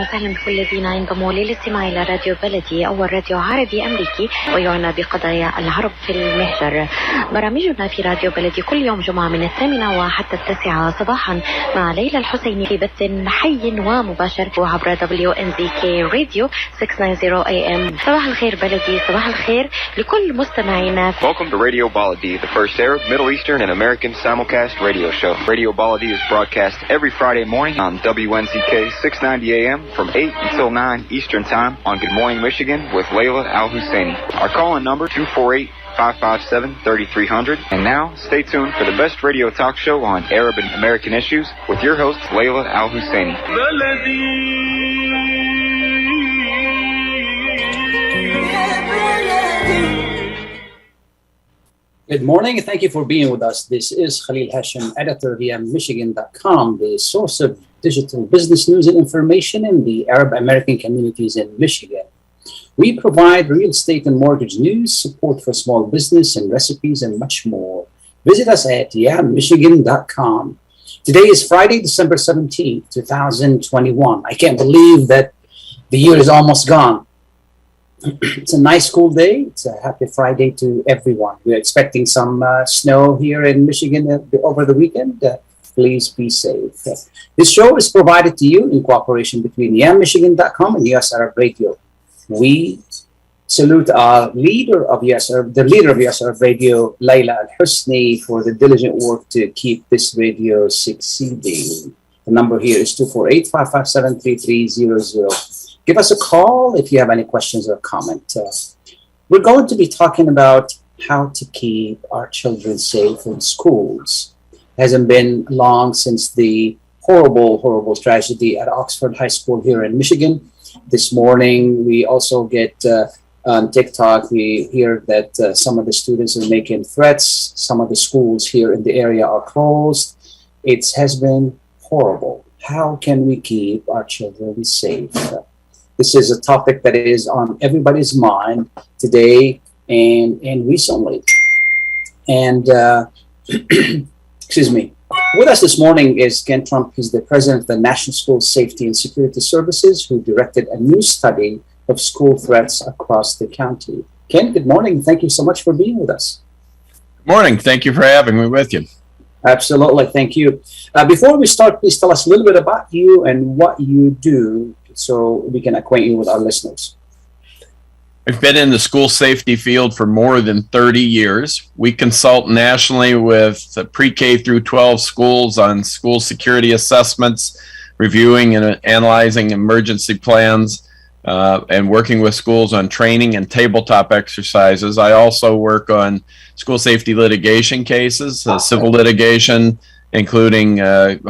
وسهلا بكل الذين ينضموا للاستماع إلى راديو بلدي، أول راديو عربي أمريكي ويعنى بقضايا العرب في المهجر. برامجنا في راديو بلدي كل يوم جمعة من 8 وحتى 9 صباحا مع ليلى الحسيني في بث حي ومباشر وعبر WNZK راديو 690 AM. صباح الخير بلدي، صباح الخير لكل مستمعينا. Welcome to Radio Baladi, the first Arab, Middle Eastern, and American simulcast radio show. Radio Baladi is broadcast every Friday morning on WNZK 690 AM from 8 until 9 Eastern Time on Good Morning Michigan with Layla Al-Husseini. Our call-in number 248-557-3300. And now, stay tuned for the best radio talk show on Arab and American issues with your host, Layla Al-Husseini. Good morning, and thank you for being with us. This is Khalil Hachem, editor via Michigan.com, the source of digital business news and information in the Arab American communities in Michigan. We provide real estate and mortgage news, support for small business, and recipes, and much more. Visit us at Michigan.com. Today is Friday, December 17th, 2021. I can't believe that the year is almost gone. It's a nice cool day. It's a happy Friday to everyone. We're expecting some snow here in Michigan over the weekend. Please be safe. This show is provided to you in cooperation between YamMichigan.com and US Arab Radio. We salute our leader of US Arab Radio, Layla Al-Husni, for the diligent work to keep this radio succeeding. The number here is 248-557-3300. Give us a call if you have any questions or comment. We're going to be talking about how to keep our children safe in schools. It hasn't been long since the horrible tragedy at Oxford High School here in Michigan. This morning, we also get on TikTok, we hear that some of the students are making threats. Some of the schools here in the area are closed. It has been horrible. How can we keep our children safe? This is a topic that is on everybody's mind today and recently. And, excuse me. With us this morning is Ken Trump. He's the president of the National School Safety and Security Services, who directed a new study of school threats across the county. Ken, good morning. Thank you so much for being with us. Good morning. Thank you for having me with you. Absolutely. Thank you. Before we start, please tell us a little bit about you and what you do, so we can acquaint you with our listeners. I've been in the school safety field for more than 30 years. We consult nationally with pre-K through 12 schools on school security assessments, reviewing and analyzing emergency plans, and working with schools on training and tabletop exercises. I also work on school safety litigation cases, civil litigation, including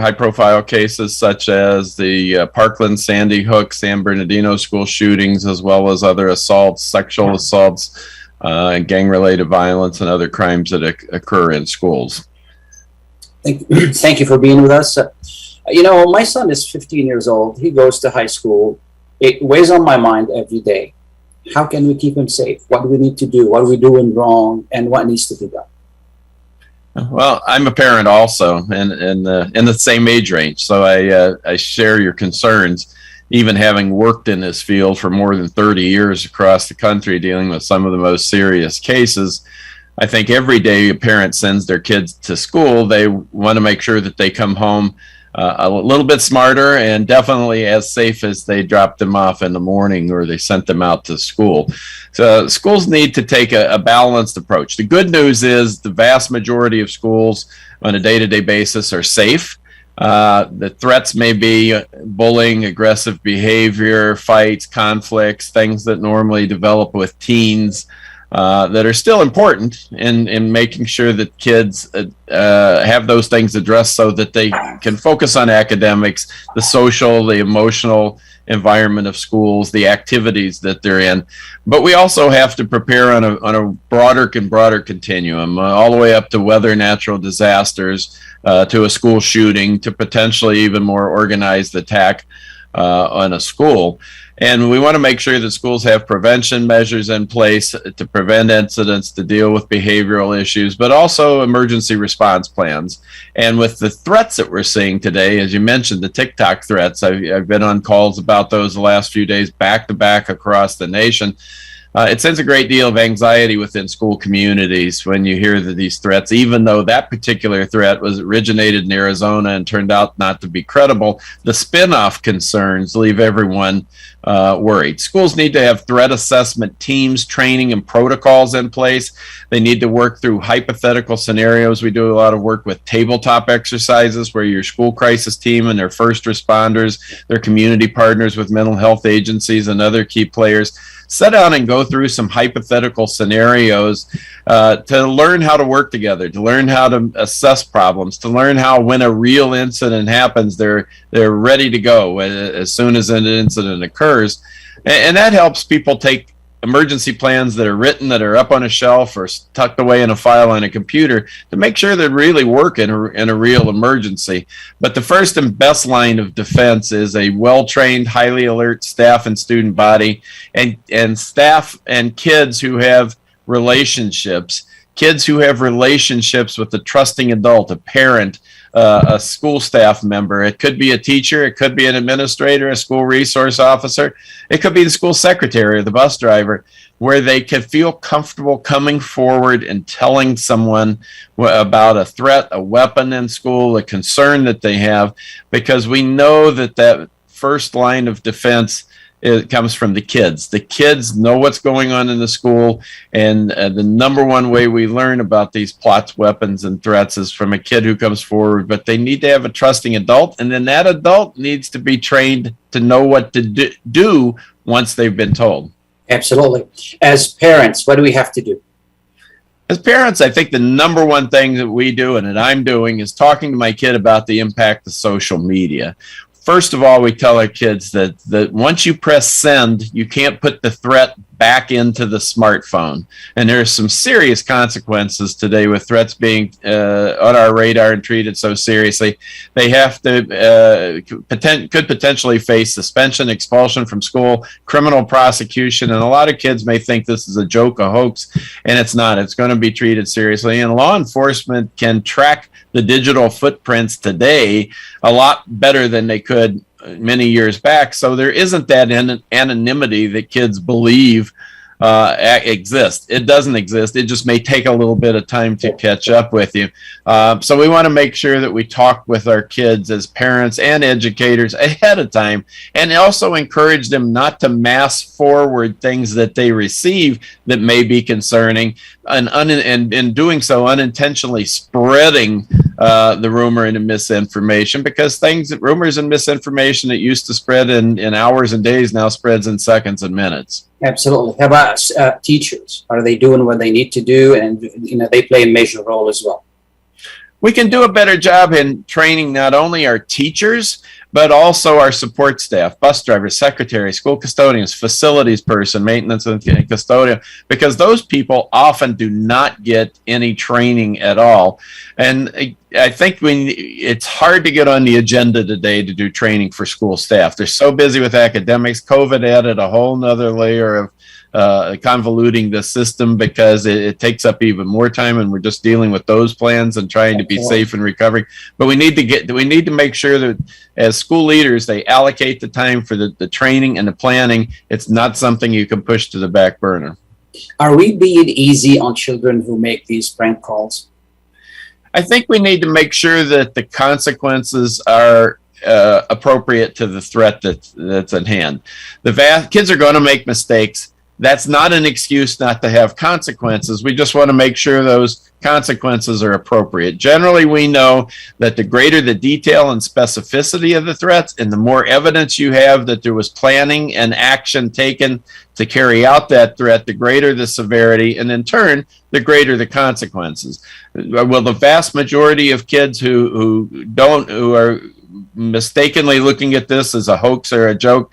high-profile cases such as the Parkland, Sandy Hook, San Bernardino school shootings, as well as other assaults, sexual assaults, gang-related violence, and other crimes that occur in schools. Thank you for being with us. My son is 15 years old. He goes to high school. It weighs on my mind every day. How can we keep him safe? What do we need to do? What are we doing wrong? And what needs to be done? Well, I'm a parent also, and in the same age range, so I share your concerns. Even having worked in this field for more than 30 years across the country, dealing with some of the most serious cases, I think every day a parent sends their kids to school, they want to make sure that they come home a little bit smarter and definitely as safe as they dropped them off in the morning or they sent them out to school. So schools need to take a balanced approach. The good news is the vast majority of schools on a day-to-day basis are safe. The threats may be bullying, aggressive behavior, fights, conflicts, things that normally develop with teens, that are still important in making sure that kids have those things addressed so that they can focus on academics, the social, the emotional environment of schools, the activities that they're in. But we also have to prepare on a broader continuum, all the way up to weather, natural disasters, to a school shooting, to potentially even more organized attack on a school. And we want to make sure that schools have prevention measures in place to prevent incidents, to deal with behavioral issues, but also emergency response plans. And with the threats that we're seeing today, as you mentioned, the TikTok threats, I've been on calls about those the last few days, back to back across the nation. It sends a great deal of anxiety within school communities when you hear these threats, even though that particular threat was originated in Arizona and turned out not to be credible. The spin-off concerns leave everyone worried. Schools need to have threat assessment teams, training, and protocols in place. They need to work through hypothetical scenarios. We do a lot of work with tabletop exercises where your school crisis team and their first responders, their community partners with mental health agencies and other key players sit down and go through some hypothetical scenarios to learn how to work together, to learn how to assess problems, to learn how when a real incident happens, they're ready to go as soon as an incident occurs. And that helps people take emergency plans that are written, that are up on a shelf or tucked away in a file on a computer to make sure they really work in a real emergency. But the first and best line of defense is a well-trained, highly alert staff and student body, and staff and kids who have relationships with a trusting adult, a parent, a school staff member. It could be a teacher, it could be an administrator, a school resource officer, it could be the school secretary or the bus driver, where they could feel comfortable coming forward and telling someone about a threat, a weapon in school, a concern that they have, because we know that first line of defense, it comes from the kids. The kids know what's going on in the school, and the number one way we learn about these plots, weapons, and threats is from a kid who comes forward, but they need to have a trusting adult, and then that adult needs to be trained to know what to do once they've been told. Absolutely. As parents, what do we have to do? As parents, I think the number one thing that we do and that I'm doing is talking to my kid about the impact of social media. First of all, we tell our kids that once you press send, you can't put the threat back into the smartphone. And there's some serious consequences today with threats being on our radar and treated so seriously. They have to could potentially face suspension, expulsion from school, criminal prosecution. And a lot of kids may think this is a joke, a hoax, and it's not. It's going to be treated seriously. And law enforcement can track the digital footprints today a lot better than they could many years back. So there isn't that anonymity that kids believe exists. It doesn't exist. It just may take a little bit of time to catch up with you. So we want to make sure that we talk with our kids as parents and educators ahead of time, and also encourage them not to mass forward things that they receive that may be concerning, and in doing so unintentionally spreading the rumor and the misinformation, because rumors and misinformation that used to spread in hours and days now spreads in seconds and minutes. Absolutely. How about teachers? Are they doing what they need to do? And they play a major role as well. We can do a better job in training not only our teachers, but also our support staff, bus drivers, secretaries, school custodians, facilities person, maintenance and custodian, because those people often do not get any training at all. And I think it's hard to get on the agenda today to do training for school staff. They're so busy with academics. COVID added a whole nother layer of convoluting the system, because it takes up even more time, and we're just dealing with those plans and trying to be safe and recovering. But we need to make sure that as school leaders, they allocate the time for the training and the planning. It's not something you can push to the back burner. Are we being easy on children who make these prank calls? I think we need to make sure that the consequences are appropriate to the threat that's at hand. Kids are going to make mistakes. That's not an excuse not to have consequences. We just want to make sure those consequences are appropriate. Generally, we know that the greater the detail and specificity of the threats, and the more evidence you have that there was planning and action taken to carry out that threat, the greater the severity, and in turn, the greater the consequences. Well, the vast majority of kids who are mistakenly looking at this as a hoax or a joke,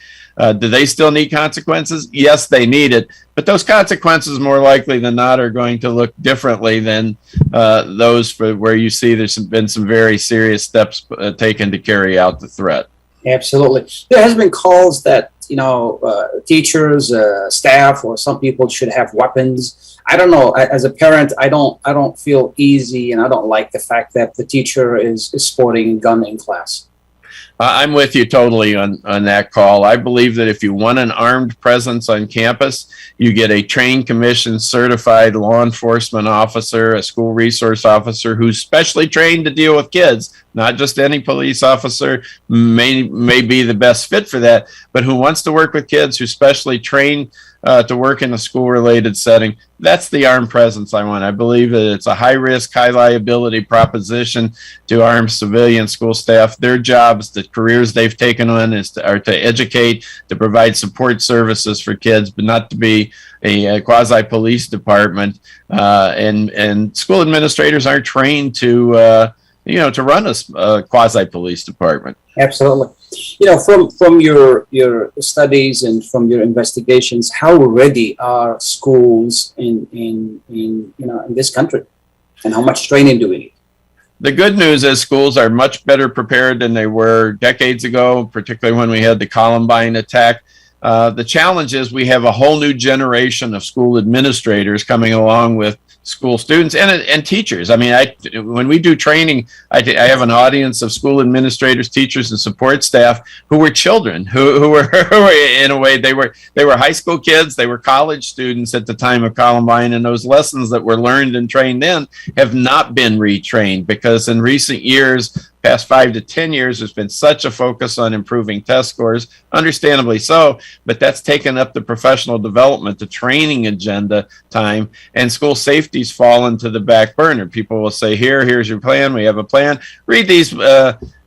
do they still need consequences? Yes, they need it. But those consequences, more likely than not, are going to look differently than those where you see there's been some very serious steps taken to carry out the threat. Absolutely. There has been calls that, teachers, staff, or some people should have weapons. I don't know. As a parent, I don't feel easy, and I don't like the fact that the teacher is sporting a gun in class. I'm with you totally on that call. I believe that if you want an armed presence on campus, you get a trained, commissioned, certified law enforcement officer, a school resource officer who's specially trained to deal with kids. Not just any police officer may be the best fit for that, but who wants to work with kids, who's specially trained to work in a school-related setting. That's the armed presence I want. I believe that it's a high-risk, high-liability proposition to armed civilian school staff. Their jobs, the careers they've taken on, are to educate, to provide support services for kids, but not to be a quasi-police department. And school administrators aren't trained to run a quasi-police department. Absolutely. From your studies and from your investigations, how ready are schools in this country, and how much training do we need? The good news is schools are much better prepared than they were decades ago, particularly when we had the Columbine attack. The challenge is we have a whole new generation of school administrators coming along with school students and teachers. I mean, when we do training, I have an audience of school administrators, teachers, and support staff who were children, who were in a way they were high school kids, they were college students at the time of Columbine, and those lessons that were learned and trained then have not been retrained, because in recent years, past 5 to 10 years, there's been such a focus on improving test scores, understandably so, but that's taken up the professional development, the training agenda time, and school safety's fallen to the back burner. People will say, here's your plan, we have a plan, read these,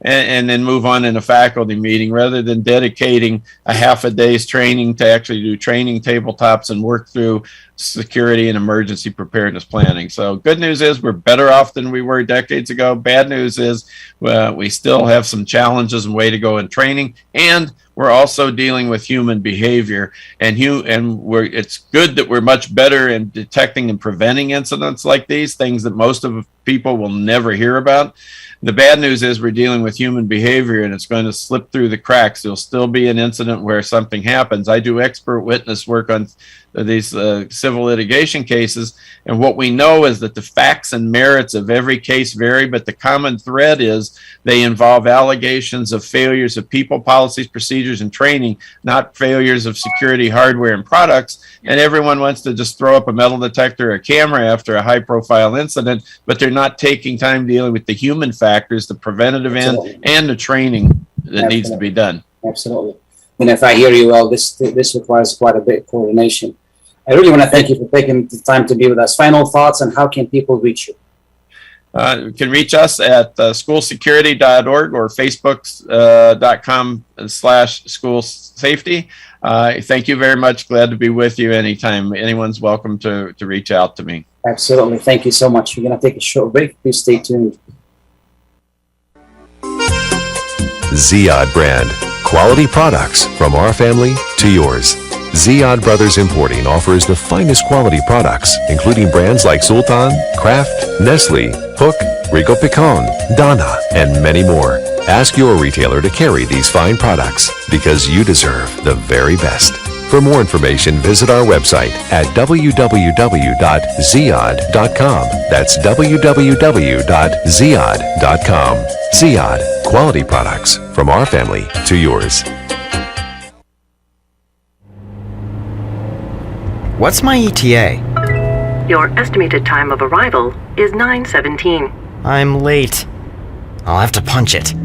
and then move on in a faculty meeting, rather than dedicating a half a day's training to actually do training tabletops and work through security and emergency preparedness planning. So good news is we're better off than we were decades ago. Bad news is we still have some challenges and way to go in training, and we're also dealing with human behavior. And it's good that we're much better in detecting and preventing incidents like these, things that most of people will never hear about. The bad news is we're dealing with human behavior, and it's going to slip through the cracks. There'll still be an incident where something happens. I do expert witness work on these civil litigation cases, and what we know is that the facts and merits of every case vary, but the common thread is they involve allegations of failures of people, policies, procedures, and training, not failures of security hardware and products. And everyone wants to just throw up a metal detector or a camera after a high-profile incident, but they're not taking time dealing with the human factors, the preventative end, and the training that needs to be done. Absolutely. And if I hear you well, this requires quite a bit of coordination. I really want to thank you for taking the time to be with us. Final thoughts, and how can people reach you? You can reach us at schoolsecurity.org or facebook.com/schoolsafety. Thank you very much. Glad to be with you anytime. Anyone's welcome to reach out to me. Absolutely. Thank you so much. We're going to take a short break. Please stay tuned. Ziyad brand. Quality products from our family to yours. Ziyad Brothers Importing offers the finest quality products, including brands like Sultan, Kraft, Nestle, Hook, Rico Picon, Donna, and many more. Ask your retailer to carry these fine products, because you deserve the very best. For more information, visit our website at www.ziyad.com. That's www.ziyad.com. Ziyad, quality products from our family to yours. What's my ETA? Your estimated time of arrival is 9:17. I'm late. I'll have to punch it.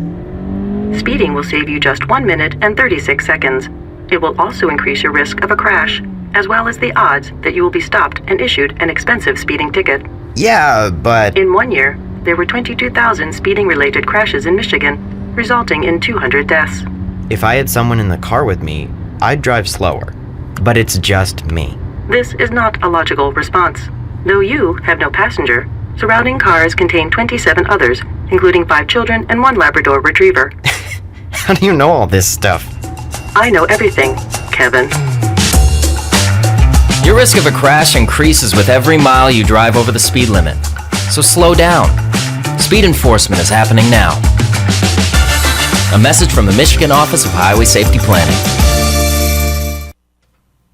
Speeding will save you just 1 minute and 36 seconds. It will also increase your risk of a crash, as well as the odds that you will be stopped and issued an expensive speeding ticket. Yeah, but... In 1 year, there were 22,000 speeding-related crashes in Michigan, resulting in 200 deaths. If I had someone in the car with me, I'd drive slower. But it's just me. This is not a logical response. Though you have no passenger, surrounding cars contain 27 others, including 5 children and 1 Labrador Retriever. How do you know all this stuff? I know everything, Kevin. Your risk of a crash increases with every mile you drive over the speed limit. So slow down. Speed enforcement is happening now. A message from the Michigan Office of Highway Safety Planning.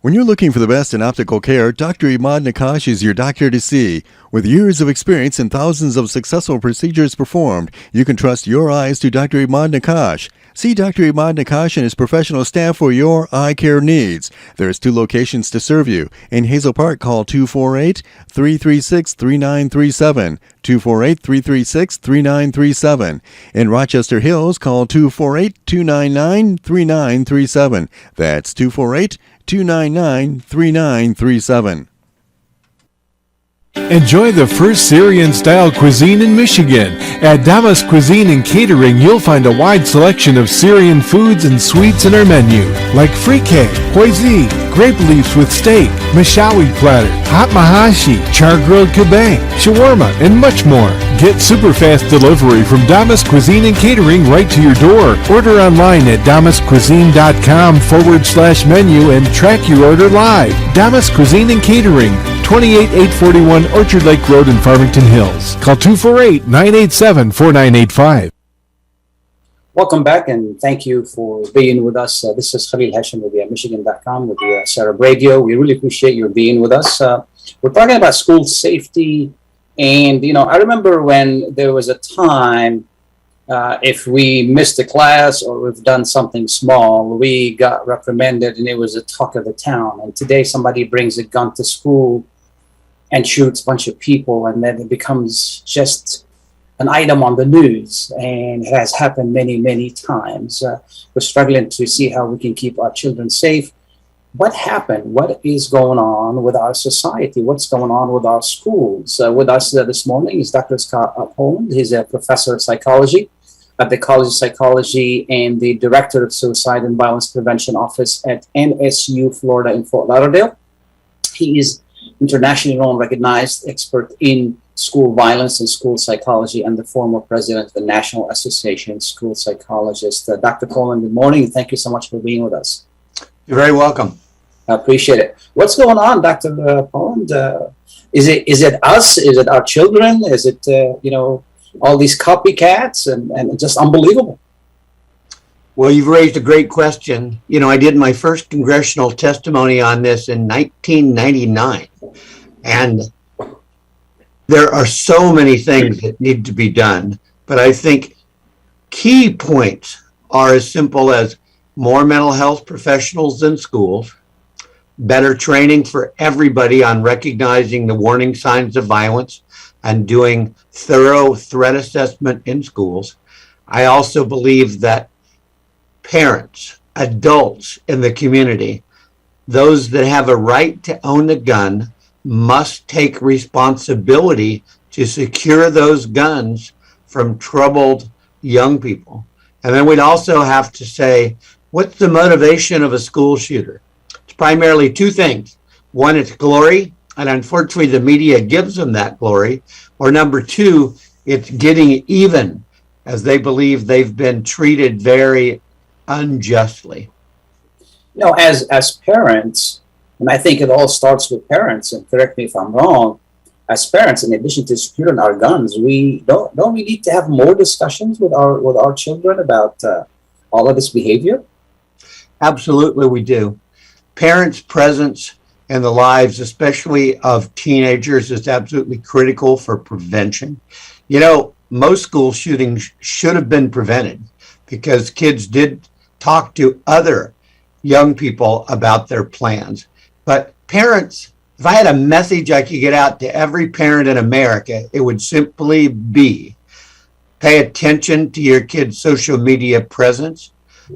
When you're looking for the best in optical care, Dr. Imad Nakash is your doctor to see. With years of experience and thousands of successful procedures performed, you can trust your eyes to Dr. Imad Nakash. See Dr. Imad Nakash and his professional staff for your eye care needs. There's 2 locations to serve you. In Hazel Park, call 248-336-3937. 248-336-3937. In Rochester Hills, call 248-299-3937. That's 248-299-3937. Enjoy the first Syrian-style cuisine in Michigan. At Damas Cuisine and Catering, you'll find a wide selection of Syrian foods and sweets in our menu, like frikeh, hoisin, grape leaves with steak, mashawi platter, hot mahashi, char-grilled kebab, shawarma, and much more. Get super fast delivery from Damas Cuisine and Catering right to your door. Order online at damascuisine.com/menu and track your order live. Damas Cuisine and Catering, 28841 Orchard Lake Road in Farmington Hills. Call 248-987-4985. Welcome back, and thank you for being with us. This is Khalil Hachem with Michigan.com with the Sarah Radio. We really appreciate your being with us. We're talking about school safety, and I remember when there was a time if we missed a class or we've done something small, we got reprimanded, and it was the talk of the town. And today somebody brings a gun to school and shoots a bunch of people, and then it becomes just an item on the news, and it has happened many, many times. We're struggling to see how we can keep our children safe. What happened? What is going on with our society? What's going on with our schools? With us this morning is Dr. Scott Uphold. He's a professor of psychology at the College of Psychology and the director of Suicide and Violence Prevention Office at NSU Florida in Fort Lauderdale. He is internationally known, recognized expert in school violence and school psychology, and the former president of the National Association of School Psychologists. Dr. Poland, good morning. Thank you so much for being with us. You're very welcome. I appreciate it. What's going on, Dr. Poland? Is it us? Is it our children? Is it, all these copycats and just unbelievable? Well, you've raised a great question. I did my first congressional testimony on this in 1999. And there are so many things that need to be done. But I think key points are as simple as more mental health professionals in schools, better training for everybody on recognizing the warning signs of violence and doing thorough threat assessment in schools. I also believe that parents, adults in the community, those that have a right to own a gun, must take responsibility to secure those guns from troubled young people. And then we'd also have to say, what's the motivation of a school shooter? It's primarily 2 things. One, it's glory, and unfortunately the media gives them that glory. Or number 2, it's getting even, as they believe they've been treated very unjustly. As parents, and I think it all starts with parents, and correct me if I'm wrong, as parents, in addition to securing our guns, we need to have more discussions with our children about all of this behavior? Absolutely, we do. Parents' presence in the lives, especially of teenagers, is absolutely critical for prevention. Most school shootings should have been prevented because kids did talk to other young people about their plans. But parents, if I had a message I could get out to every parent in America, it would simply be, pay attention to your kids' social media presence.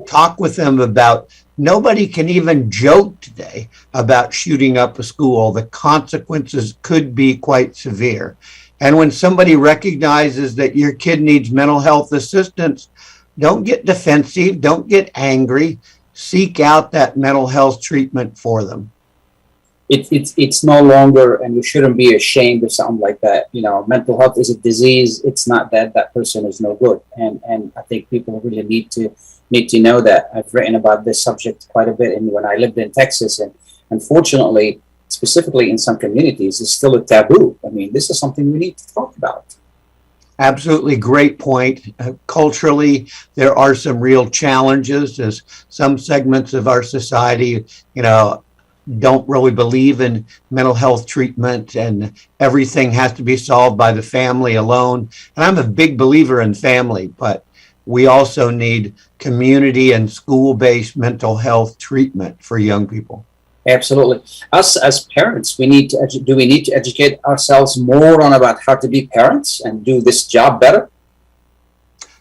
Talk with them about, nobody can even joke today about shooting up a school. The consequences could be quite severe. And when somebody recognizes that your kid needs mental health assistance, don't get defensive, don't get angry, seek out that mental health treatment for them. It's no longer, and you shouldn't be ashamed of something like that. Mental health is a disease. It's not that person is no good. And I think people really need to know that. I've written about this subject quite a bit, and when I lived in Texas, and unfortunately, specifically in some communities, it's still a taboo. I mean, this is something we need to talk about. Absolutely great point. Culturally, there are some real challenges as some segments of our society, don't really believe in mental health treatment and everything has to be solved by the family alone. And I'm a big believer in family, but we also need community and school-based mental health treatment for young people. Absolutely. Us as parents, do we need to educate ourselves more on about how to be parents and do this job better?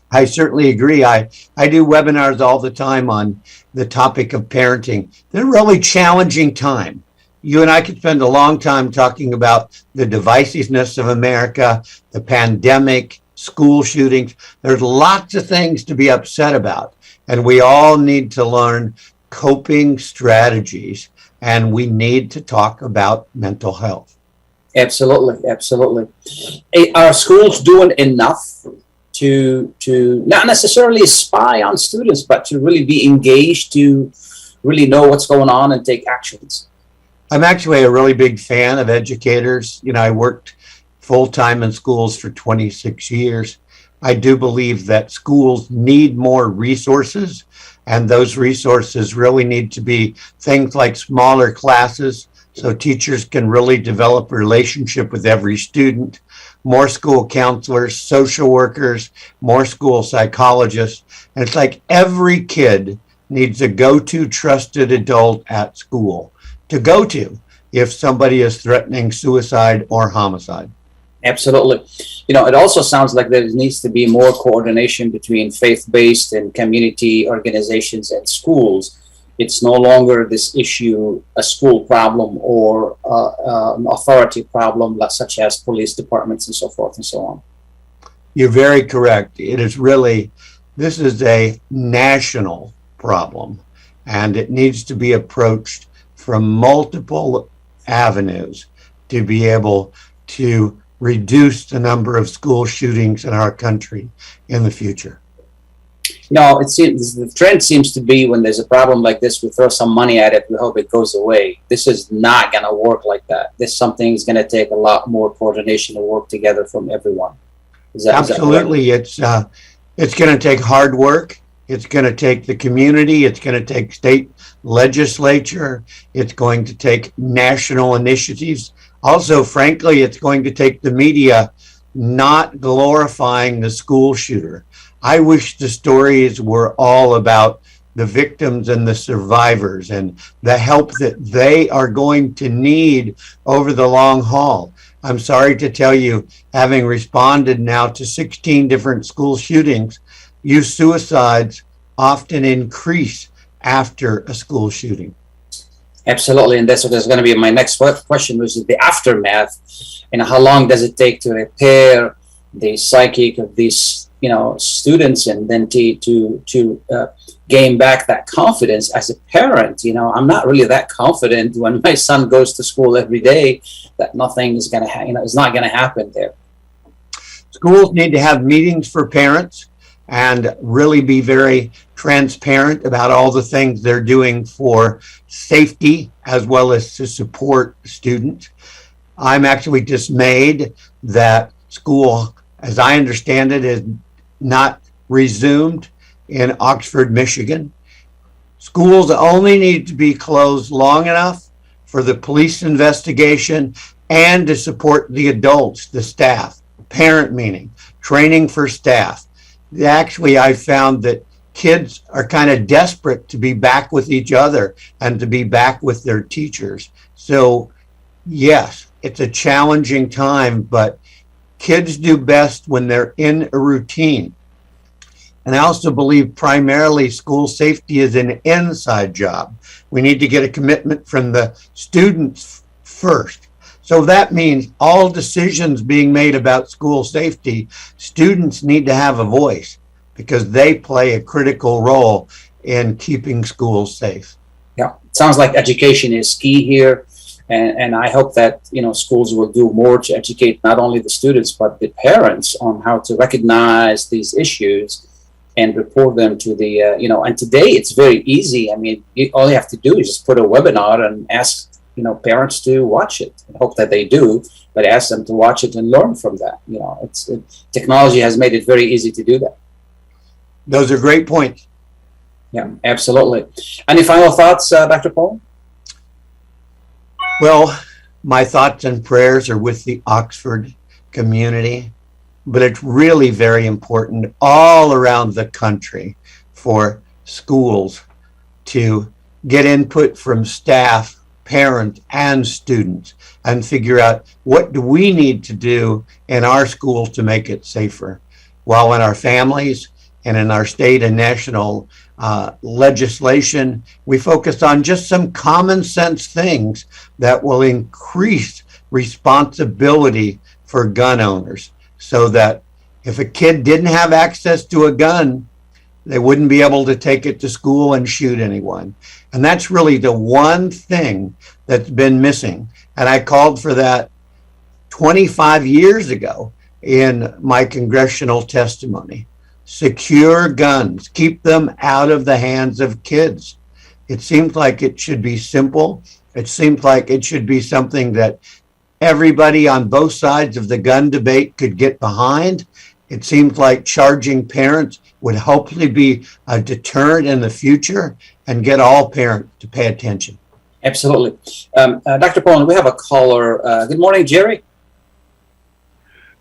I certainly agree. I do webinars all the time on the topic of parenting. They're a really challenging time. You and I could spend a long time talking about the divisiveness of America, the pandemic, school shootings. There's lots of things to be upset about, and we all need to learn coping strategies, and we need to talk about mental health. Absolutely, absolutely. Are schools doing enough to not necessarily spy on students, but to really be engaged, to really know what's going on and take actions? I'm actually a really big fan of educators. I worked full-time in schools for 26 years. I do believe that schools need more resources, and those resources really need to be things like smaller classes so teachers can really develop a relationship with every student, more school counselors, social workers, more school psychologists. And it's like every kid needs a go-to trusted adult at school to go to if somebody is threatening suicide or homicide. Absolutely. It also sounds like there needs to be more coordination between faith-based and community organizations and schools. It's no longer this issue, a school problem or an authority problem, such as police departments and so forth and so on. You're very correct. This is a national problem, and it needs to be approached from multiple avenues to be able to reduce the number of school shootings in our country in the future. It seems the trend seems to be when there's a problem like this, we throw some money at it, we hope it goes away. This is not going to work like that. Something's going to take a lot more coordination and work together from everyone. Absolutely. It's going to take hard work. It's going to take the community. It's going to take state legislature. It's going to take national initiatives. Also, frankly, it's going to take the media not glorifying the school shooter. I wish the stories were all about the victims and the survivors and the help that they are going to need over the long haul. I'm sorry to tell you, having responded now to 16 different school shootings, youth suicides often increase after a school shooting. Absolutely, and that's going to be my next question, which is the aftermath. How long does it take to repair the psyche of these students, and then to gain back that confidence as a parent? I'm not really that confident when my son goes to school every day that nothing is going to is not going to happen there. Schools need to have meetings for parents and really be very transparent about all the things they're doing for safety as well as to support students. I'm actually dismayed that school, as I understand it, is not resumed in Oxford, Michigan. Schools only need to be closed long enough for the police investigation and to support the adults, the staff, parent meeting, training for staff. Actually, I found that kids are kind of desperate to be back with each other and to be back with their teachers. So, yes, it's a challenging time, but kids do best when they're in a routine. And I also believe primarily school safety is an inside job. We need to get a commitment from the students first. So that means all decisions being made about school safety, students need to have a voice because they play a critical role in keeping schools safe. Yeah, it sounds like education is key here. And I hope that, schools will do more to educate not only the students, but the parents on how to recognize these issues and report them to the, and today it's very easy. All you have to do is just put a webinar and ask, parents to watch it. I hope that they do. but ask them to watch it and learn from that. Technology has made it very easy to do that. Those are great points. Yeah, absolutely. Any final thoughts, Dr. Paul? Well, my thoughts and prayers are with the Oxford community, but it's really very important all around the country for schools to get input from staff, parents, and students and figure out what do we need to do in our schools to make it safer, while in our families and in our state and national legislation, we focus on just some common sense things that will increase responsibility for gun owners, so that if a kid didn't have access to a gun, they wouldn't be able to take it to school and shoot anyone. And that's really the one thing that's been missing. And I called for that 25 years ago in my congressional testimony. Secure guns, keep them out of the hands of kids. It seems like it should be simple. It seems like it should be something that everybody on both sides of the gun debate could get behind. It seems like charging parents would hopefully be a deterrent in the future and get all parents to pay attention. Absolutely. Dr. Poland, we have a caller. Good morning, Jerry.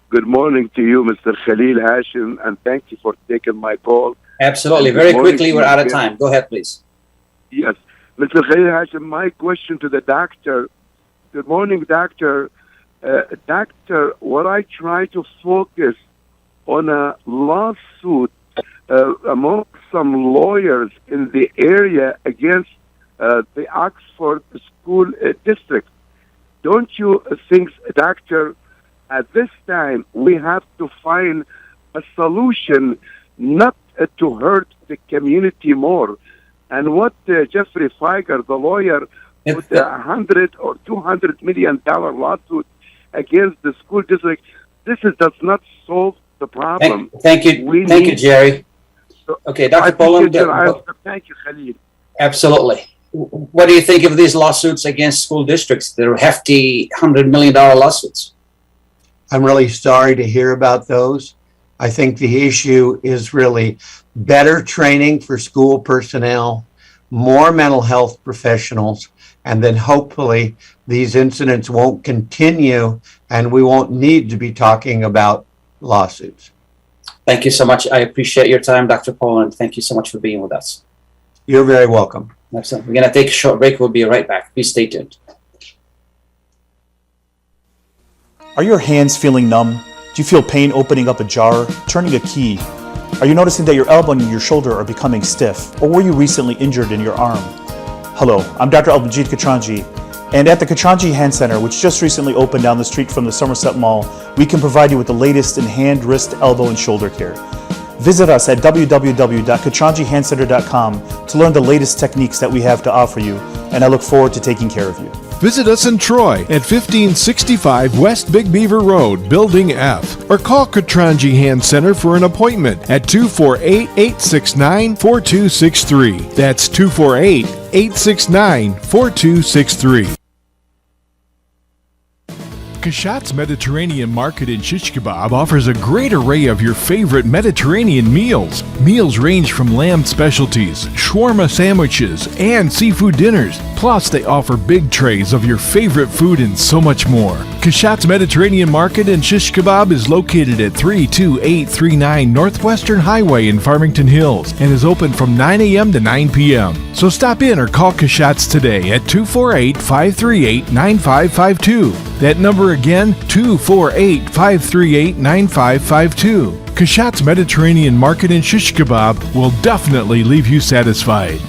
Good morning to you, Mr. Khalil Hachem, and thank you for taking my call. Absolutely. Very quickly, we're out of time. Go ahead, please. Yes. Mr. Khalil Hachem, my question to the doctor. Good morning, doctor. Doctor, what I try to focus on a lawsuit among some lawyers in the area against the Oxford School District. Don't you think, doctor, at this time we have to find a solution not to hurt the community more? And what Jeffrey Feiger, the lawyer, with a $100 or $200 million lawsuit against the school district, does not solve the problem. Thank you, Jerry. Okay, Dr. Poland. Thank you, Khalil. Absolutely. What do you think of these lawsuits against school districts? They're hefty $100 million lawsuits. I'm really sorry to hear about those. I think the issue is really better training for school personnel, more mental health professionals, and then hopefully these incidents won't continue and we won't need to be talking about lawsuits. Thank you so much. I appreciate your time, Dr. Poland. Thank you so much for being with us. You're very welcome. Excellent. We're going to take a short break. We'll be right back. Please stay tuned. Are your hands feeling numb? Do you feel pain opening up a jar, turning a key? Are you noticing that your elbow and your shoulder are becoming stiff? Or were you recently injured in your arm? Hello, I'm Dr. Al-Majid Katranji, and at the Katranji Hand Center, which just recently opened down the street from the Somerset Mall, we can provide you with the latest in hand, wrist, elbow, and shoulder care. Visit us at www.katranjihandcenter.com to learn the latest techniques that we have to offer you, and I look forward to taking care of you. Visit us in Troy at 1565 West Big Beaver Road, Building F, or call Katranji Hand Center for an appointment at 248-869-4263. That's 248-869-4263. Kashat's Mediterranean Market in Shish Kebab offers a great array of your favorite Mediterranean meals. Meals range from lamb specialties, shawarma sandwiches, and seafood dinners. Plus, they offer big trays of your favorite food and so much more. Kashat's Mediterranean Market in Shish Kebab is located at 32839 Northwestern Highway in Farmington Hills and is open from 9 a.m. to 9 p.m. So stop in or call Kashat's today at 248-538-9552. That number again, 248-538-9552. Kashat's Mediterranean Market in Shish Kebab will definitely leave you satisfied.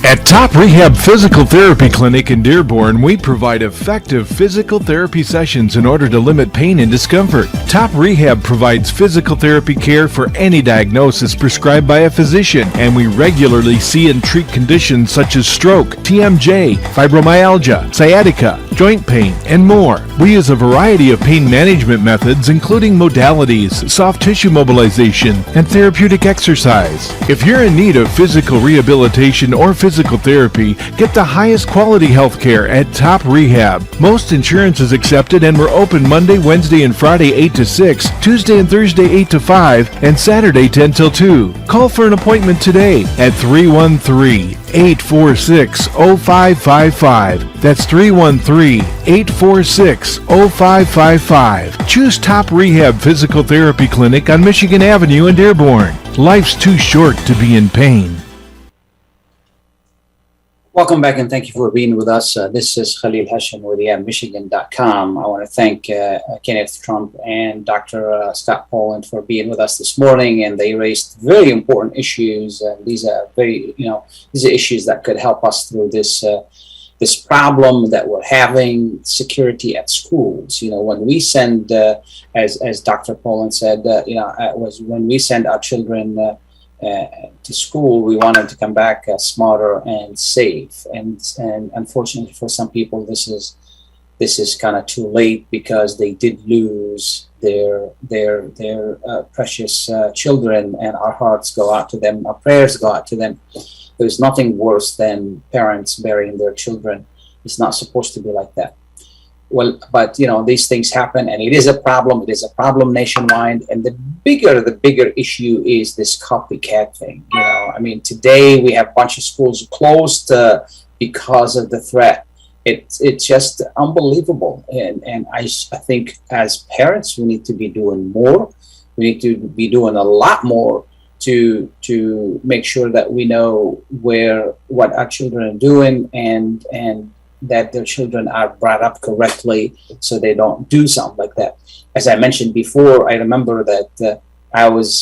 At Top Rehab Physical Therapy Clinic in Dearborn, we provide effective physical therapy sessions in order to limit pain and discomfort. Top Rehab provides physical therapy care for any diagnosis prescribed by a physician, and we regularly see and treat conditions such as stroke, TMJ, fibromyalgia, sciatica, joint pain, and more. We use a variety of pain management methods, including modalities, soft tissue mobilization, and therapeutic exercise. If you're in need of physical rehabilitation or physical therapy, get the highest quality health care at Top Rehab. Most insurance is accepted, and we're open Monday, Wednesday, and Friday 8 to 6, Tuesday and Thursday 8 to 5, and Saturday 10 till 2. Call for an appointment today at 313-846-0555. That's 313-846-0555. Choose Top Rehab Physical Therapy Clinic on Michigan Avenue in Dearborn. Life's too short to be in pain. Welcome back, and thank you for being with us. This is Khalil Hachem with Michigan.com. I want to thank Kenneth Trump and Dr. Scott Poland for being with us this morning, and they raised very important issues. These are issues that could help us through this problem that we're having, security at schools. When we send, as Dr. Poland said, when we send our children to school, we want them to come back smarter and safe. And unfortunately for some people, this is kind of too late, because they did lose their precious children, and our hearts go out to them, our prayers go out to them. There's nothing worse than parents burying their children. It's not supposed to be like that. Well, but these things happen, and it is a problem. It is a problem nationwide, and the bigger issue is this copycat thing. Today we have a bunch of schools closed because of the threat. It's just unbelievable, and I think as parents we need to be doing more. We need to be doing a lot more to make sure that we know what our children are doing, and that their children are brought up correctly so they don't do something like that. As I mentioned before, I remember that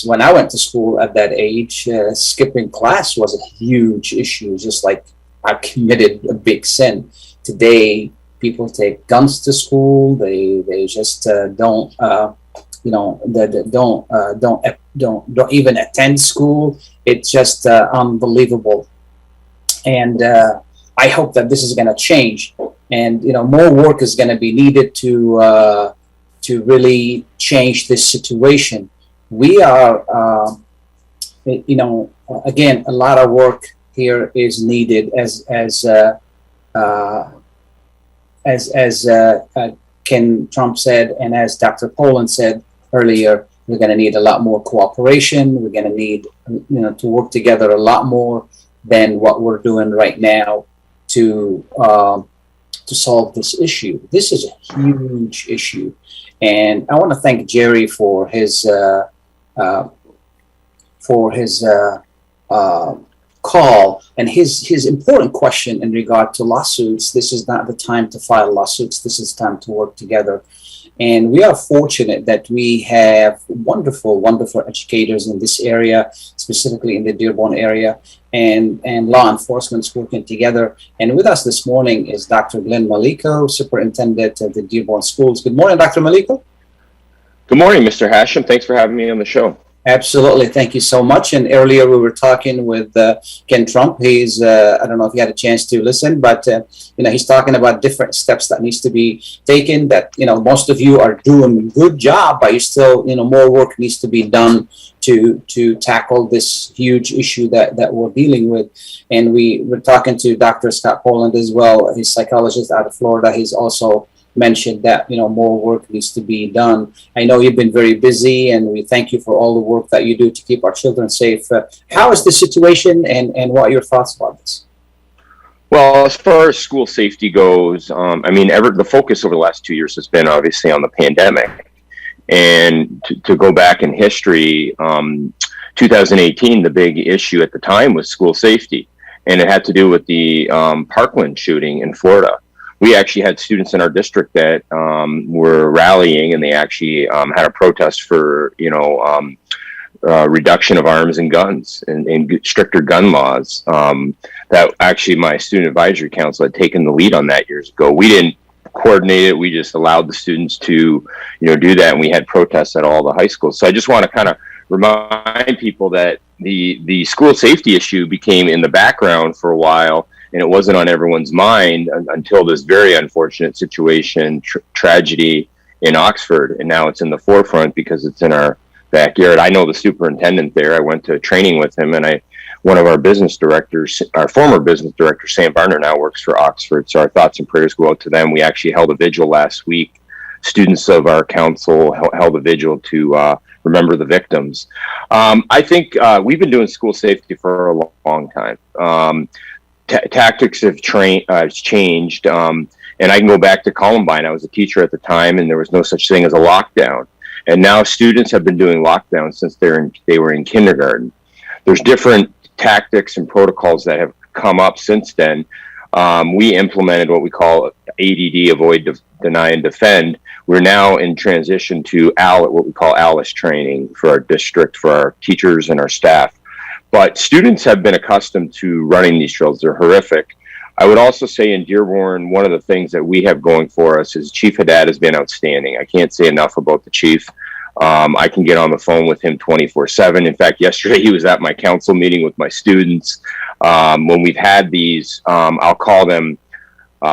when I went to school at that age, skipping class was a huge issue, just like I committed a big sin. Today, people take guns to school. They just don't even attend school. It's just unbelievable. And I hope that this is going to change, and more work is going to be needed to really change this situation. We are, again, a lot of work here is needed. As Ken Trump said, and as Dr. Poland said earlier, we're going to need a lot more cooperation. We're going to need, to work together a lot more than what we're doing right now to solve this issue. This is a huge issue, and I want to thank Jerry for his call and his important question in regard to lawsuits. This is not the time to file lawsuits. This is time to work together. And we are fortunate that we have wonderful educators in this area, specifically in the Dearborn area, and law enforcement working together. And with us this morning is Dr. Glenn Maliko, Superintendent of the Dearborn Schools. Good morning, Dr. Maliko. Good morning, Mr. Hachem. Thanks for having me on the show. Absolutely. Thank you so much. And earlier we were talking with Ken Trump. He's, I don't know if you had a chance to listen, but, he's talking about different steps that needs to be taken, that, most of you are doing a good job, but you still, more work needs to be done to tackle this huge issue that we're dealing with. And we're talking to Dr. Scott Poland as well. He's a psychologist out of Florida. He's also mentioned that more work needs to be done. I know you've been very busy, and we thank you for all the work that you do to keep our children safe. How is the situation, and what are your thoughts about this? Well, as far as school safety goes, the focus over the last 2 years has been obviously on the pandemic. And to go back in history, 2018, the big issue at the time was school safety, and it had to do with the Parkland shooting in Florida. We actually had students in our district that were rallying, and they actually had a protest for, reduction of arms and guns and stricter gun laws. That actually my student advisory council had taken the lead on that years ago. We didn't coordinate it. We just allowed the students to, do that, and we had protests at all the high schools. So I just want to kind of remind people that the school safety issue became in the background for a while, and it wasn't on everyone's mind until this very unfortunate situation, tragedy in Oxford, and now it's in the forefront because it's in our backyard. I know the superintendent there. I went to training with him, and one of our business directors, our former business director, Sam Barner, now works for Oxford. So our thoughts and prayers go out to them. We actually held a vigil last week. Students of our council held a vigil to remember the victims. I think we've been doing school safety for a long time. Tactics have changed. And I can go back to Columbine. I was a teacher at the time, and there was no such thing as a lockdown. And now students have been doing lockdowns since they were in kindergarten. There's different tactics and protocols that have come up since then. We implemented what we call ADD, avoid, deny, and defend. We're now in transition to what we call ALICE training for our district, for our teachers and our staff. But students have been accustomed to running these drills. They're horrific. I would also say in Dearborn, one of the things that we have going for us is Chief Haddad has been outstanding. I can't say enough about the chief. I can get on the phone with him 24/7. In fact, yesterday he was at my council meeting with my students. When we've had these, I'll call them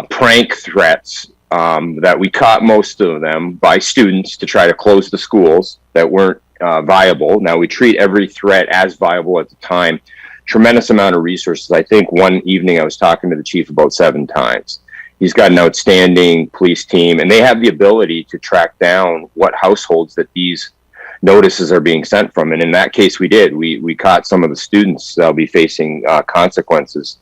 prank threats, that we caught most of them by students to try to close the schools that weren't viable. Now we treat every threat as viable at the time. Tremendous amount of resources. I think one evening I was talking to the chief about 7 times. He's got an outstanding police team, and they have the ability to track down what households that these notices are being sent from. And in that case, we did. We caught some of the students that'll be facing consequences.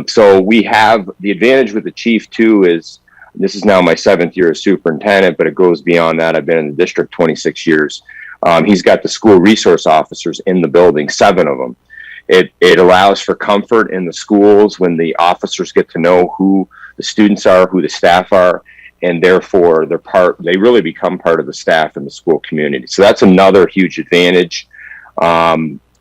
So we have the advantage with the chief too is this is now my 7th year as superintendent, but it goes beyond that. I've been in the district 26 years. He's got the school resource officers in the building, 7 of them. It allows for comfort in the schools when the officers get to know who the students are, who the staff are, and therefore they really become part of the staff and the school community. So that's another huge advantage.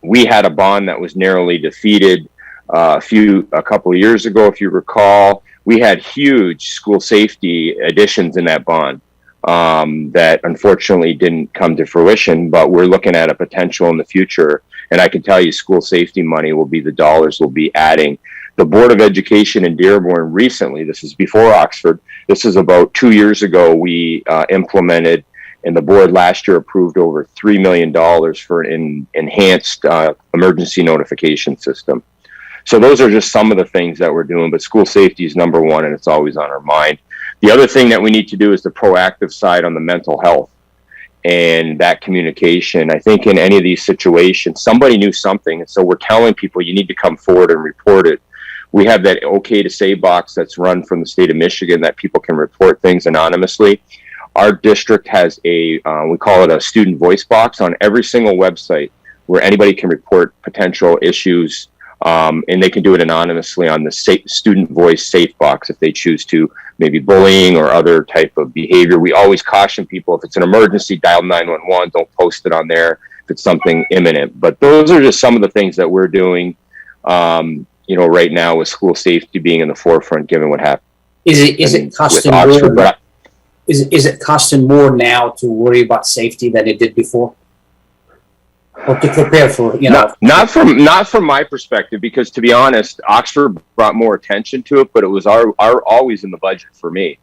We had a bond that was narrowly defeated a couple of years ago, if you recall. We had huge school safety additions in that bond that unfortunately didn't come to fruition, but we're looking at a potential in the future. And I can tell you school safety money will be the dollars we'll be adding. The Board of Education in Dearborn recently, this is before Oxford, this is about 2 years ago, we implemented, and the board last year approved over $3 million for an enhanced emergency notification system. So those are just some of the things that we're doing, but school safety is number one, and it's always on our mind. The other thing that we need to do is the proactive side on the mental health and that communication. I think in any of these situations, somebody knew something, and so we're telling people you need to come forward and report it. We have that OK to Say box that's run from the state of Michigan that people can report things anonymously. Our district has we call it a student voice box on every single website where anybody can report potential issues, and they can do it anonymously on the student voice safe box if they choose to, maybe bullying or other type of behavior. We always caution people, if it's an emergency, dial 911, don't post it on there if it's something imminent. But those are just some of the things that we're doing, right now with school safety being in the forefront, given what happened. Is it costing Oxford, more? Is it costing more now to worry about safety than it did before? Or to prepare for, Not from my perspective, because to be honest, Oxford brought more attention to it, but it was always in the budget for me.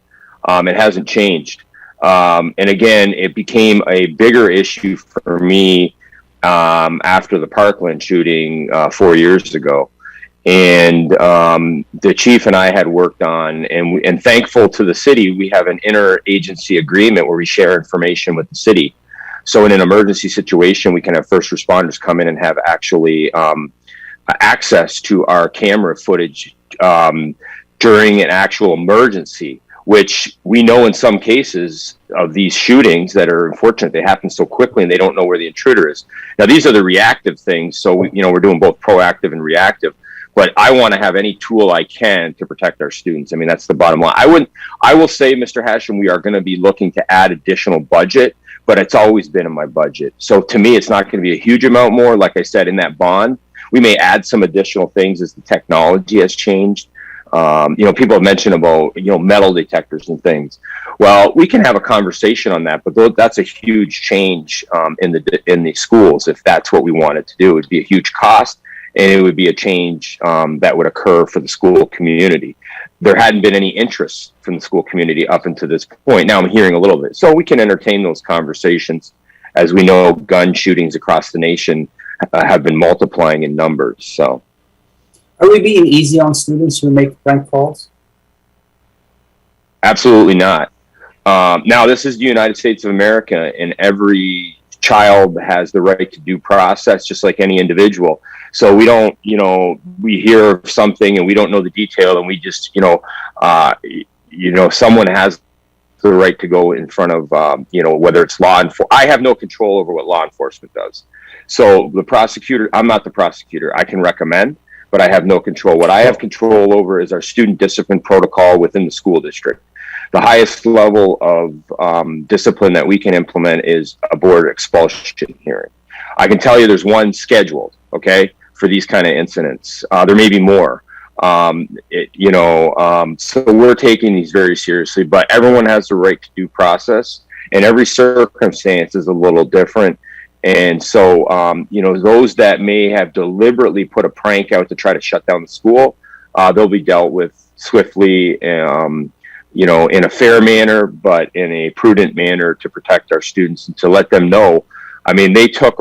It hasn't changed. And again, it became a bigger issue for me after the Parkland shooting 4 years ago. And the chief and I had worked on, and thankful to the city, we have an interagency agreement where we share information with the city. So in an emergency situation, we can have first responders come in and have actually access to our camera footage during an actual emergency, which we know in some cases of these shootings that are unfortunate, they happen so quickly and they don't know where the intruder is. Now, these are the reactive things. So, we're doing both proactive and reactive. But I want to have any tool I can to protect our students. I mean, that's the bottom line. I will say, Mr. Hachem, we are going to be looking to add additional budget, but it's always been in my budget. So to me, it's not going to be a huge amount more. Like I said, in that bond, we may add some additional things as the technology has changed. People have mentioned about, metal detectors and things. Well, we can have a conversation on that, but that's a huge change in the schools. If that's what we wanted to do, it would be a huge cost, and it would be a change that would occur for the school community. There hadn't been any interest from the school community up until this point. Now I'm hearing a little bit. So we can entertain those conversations. As we know, gun shootings across the nation have been multiplying in numbers. So, are we being easy on students who make prank calls? Absolutely not. Now, this is the United States of America, and every child has the right to due process, just like any individual. So we don't, we hear of something and we don't know the detail, and we just, someone has the right to go in front of, whether it's law enforcement. I have no control over what law enforcement does. So the prosecutor, I'm not the prosecutor. I can recommend, but I have no control. What I have control over is our student discipline protocol within the school district. The highest level of discipline that we can implement is a board expulsion hearing. I can tell you there's one scheduled, okay, for these kind of incidents. There may be more. So we're taking these very seriously, but everyone has the right to due process, and every circumstance is a little different. And so, those that may have deliberately put a prank out to try to shut down the school, they'll be dealt with swiftly, in a fair manner, but in a prudent manner to protect our students and to let them know. I mean, they took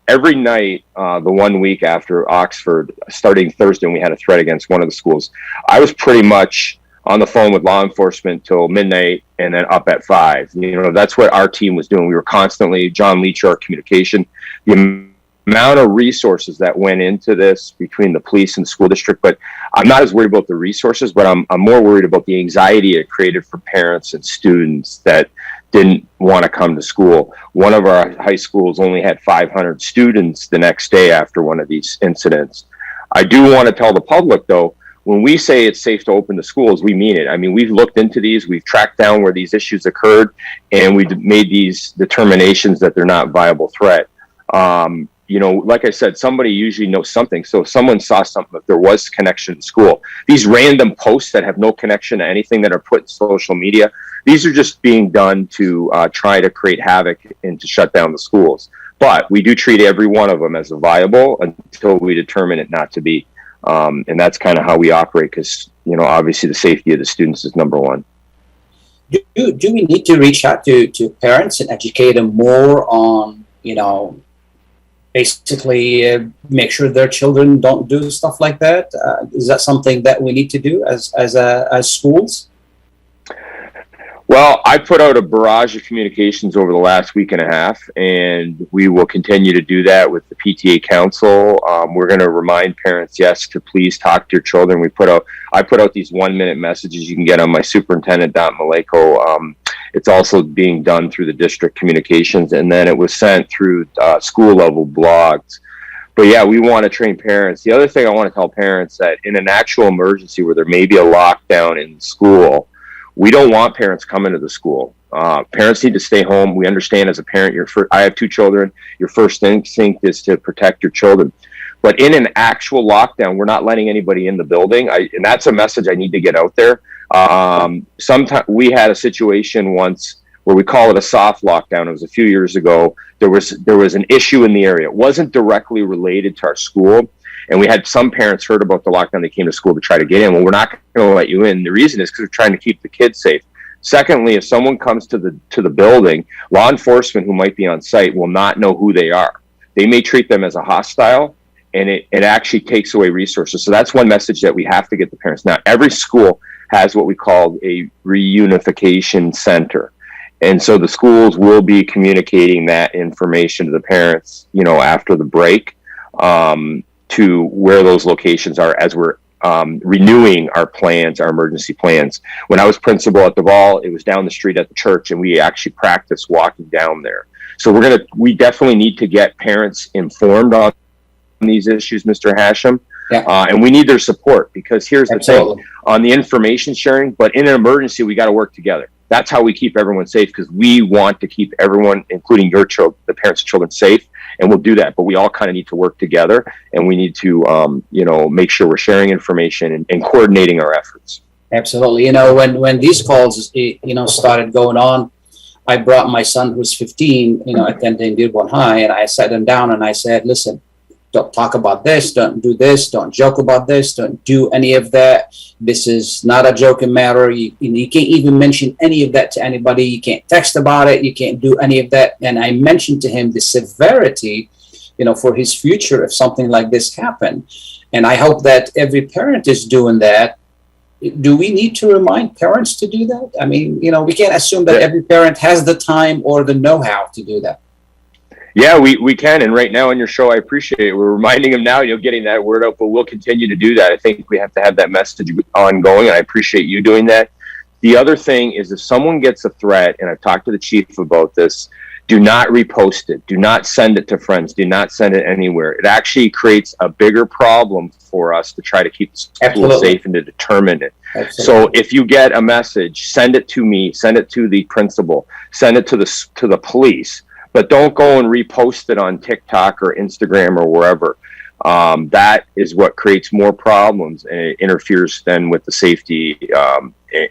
every night, the 1 week after Oxford, starting Thursday, when we had a threat against one of the schools, I was pretty much on the phone with law enforcement till midnight and then up at 5. That's what our team was doing. We were constantly, John Leach, our communication, the amount of resources that went into this between the police and the school district. But I'm not as worried about the resources, but I'm more worried about the anxiety it created for parents and students that didn't want to come to school. One of our high schools only had 500 students the next day after one of these incidents. I do want to tell the public, though, when we say it's safe to open the schools, we mean it. I mean, we've looked into these, we've tracked down where these issues occurred, and we've made these determinations that they're not a viable threat. Like I said, somebody usually knows something. So if someone saw something, if there was connection to school, these random posts that have no connection to anything that are put in social media, these are just being done to try to create havoc and to shut down the schools. But we do treat every one of them as a viable until we determine it not to be. And that's kind of how we operate, because, obviously the safety of the students is number one. Do we need to reach out to parents and educate them more on, basically make sure their children don't do stuff like that? Is that something that we need to do as schools? Well, I put out a barrage of communications over the last week and a half, and we will continue to do that with the PTA Council. We're going to remind parents, yes, to please talk to your children. I put out these 1-minute messages you can get on my superintendent.Maliko. It's also being done through the district communications, and then it was sent through school level blogs. But yeah, we want to train parents. The other thing I want to tell parents that in an actual emergency where there may be a lockdown in school, we don't want parents coming to the school. Parents need to stay home. We understand as a parent, I have 2 children. Your first instinct is to protect your children. But in an actual lockdown, we're not letting anybody in the building. And that's a message I need to get out there. Sometimes we had a situation once where we call it a soft lockdown. It was a few years ago. There was an issue in the area. It wasn't directly related to our school. And we had some parents heard about the lockdown. They came to school to try to get in. Well, we're not going to let you in. The reason is because we're trying to keep the kids safe. Secondly, if someone comes to the building, law enforcement who might be on site will not know who they are. They may treat them as a hostile, and it actually takes away resources. So that's one message that we have to get the parents. Now, every school has what we call a reunification center. And so the schools will be communicating that information to the parents, after the break, to where those locations are as we're renewing our plans, our emergency plans. When I was principal at Duval, it was down the street at the church, and we actually practiced walking down there. So we definitely need to get parents informed on these issues, Mr. Hachem. Yeah. And we need their support, because here's the thing on the information sharing, but in an emergency, we got to work together. That's how we keep everyone safe, because we want to keep everyone, including your children, the parents' children, safe. And we'll do that, but we all kind of need to work together, and we need to, make sure we're sharing information and coordinating our efforts. Absolutely. When these calls, started going on, I brought my son, who's 15, attending Dearborn High, and I sat him down and I said, listen, don't talk about this, don't do this, don't joke about this, don't do any of that. This is not a joking matter. You can't even mention any of that to anybody. You can't text about it. You can't do any of that. And I mentioned to him the severity, for his future if something like this happened. And I hope that every parent is doing that. Do we need to remind parents to do that? I mean, we can't assume that every parent has the time or the know-how to do that. Yeah, we can. And right now on your show, I appreciate it. We're reminding them now, getting that word out, but we'll continue to do that. I think we have to have that message ongoing, and I appreciate you doing that. The other thing is, if someone gets a threat, and I've talked to the chief about this, do not repost it. Do not send it to friends. Do not send it anywhere. It actually creates a bigger problem for us to try to keep the school safe and to determine it. Absolutely. So if you get a message, send it to me, send it to the principal, send it to the police. But don't go and repost it on TikTok or Instagram or wherever. That is what creates more problems, and it interferes then with the safety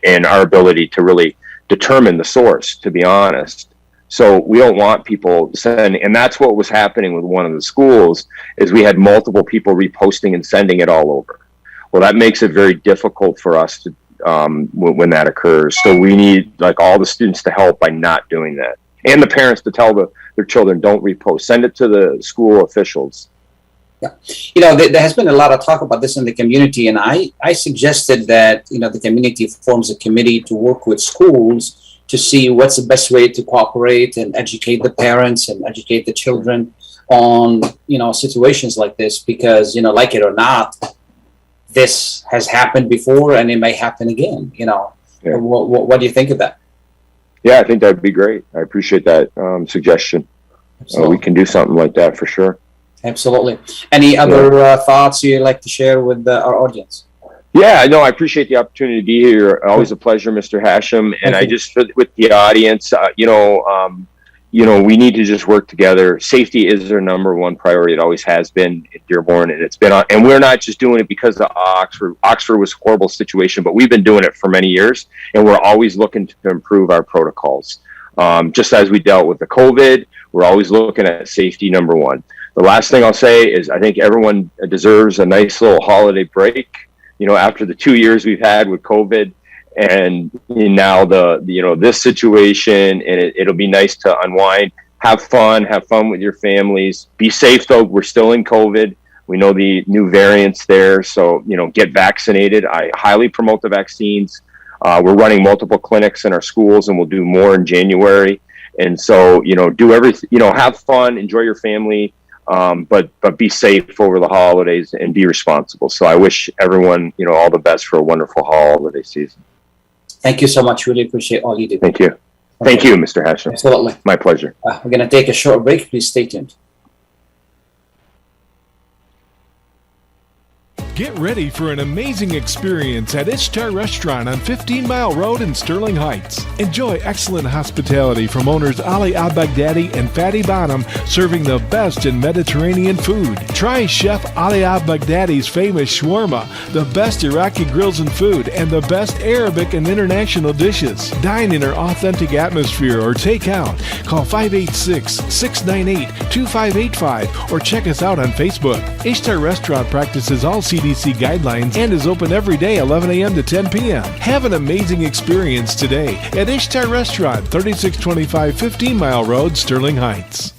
and our ability to really determine the source, to be honest. So we don't want people sending, and that's what was happening with one of the schools, is we had multiple people reposting and sending it all over. Well, that makes it very difficult for us to when that occurs. So we need all the students to help by not doing that. And the parents to tell their children, don't repost. Send it to the school officials. Yeah. There has been a lot of talk about this in the community, and I suggested that, the community forms a committee to work with schools to see what's the best way to cooperate and educate the parents and educate the children on, situations like this, because, like it or not, this has happened before and it may happen again, Yeah. What do you think of that? Yeah, I think that'd be great. I appreciate that suggestion. We can do something like that for sure. Absolutely. Any other thoughts you'd like to share with our audience? Yeah, no, I appreciate the opportunity to be here. Always a pleasure, Mr. Hachem. And I just, with the audience, we need to just work together. Safety is our number one priority. It always has been in Dearborn, and it's been on. And we're not just doing it because of Oxford. Oxford was a horrible situation, but we've been doing it for many years, and we're always looking to improve our protocols. Just as we dealt with the COVID, we're always looking at safety number one. The last thing I'll say is I think everyone deserves a nice little holiday break. After the 2 years we've had with COVID, and now this situation, and it'll be nice to unwind, have fun with your families. Be safe though. We're still in COVID. We know the new variants there, so get vaccinated. I highly promote the vaccines. We're running multiple clinics in our schools, and we'll do more in January. And so do everything. Have fun, enjoy your family. But be safe over the holidays and be responsible. So I wish everyone, all the best for a wonderful holiday season. Thank you so much. Really appreciate all you do. Thank you. Okay. Thank you, Mr. Hachem. Absolutely. My pleasure. We're going to take a short break. Please stay tuned. Get ready for an amazing experience at Ishtar Restaurant on 15 Mile Road in Sterling Heights. Enjoy excellent hospitality from owners Ali Al-Baghdadi and Fatty Bonham, serving the best in Mediterranean food. Try Chef Ali Al-Baghdadi's famous shawarma, the best Iraqi grills and food, and the best Arabic and international dishes. Dine in our authentic atmosphere or take out. Call 586-698-2585 or check us out on Facebook. Ishtar Restaurant practices all CDC guidelines and is open every day 11 a.m. to 10 p.m. Have an amazing experience today at Ishtar Restaurant, 3625 15 Mile Road, Sterling Heights.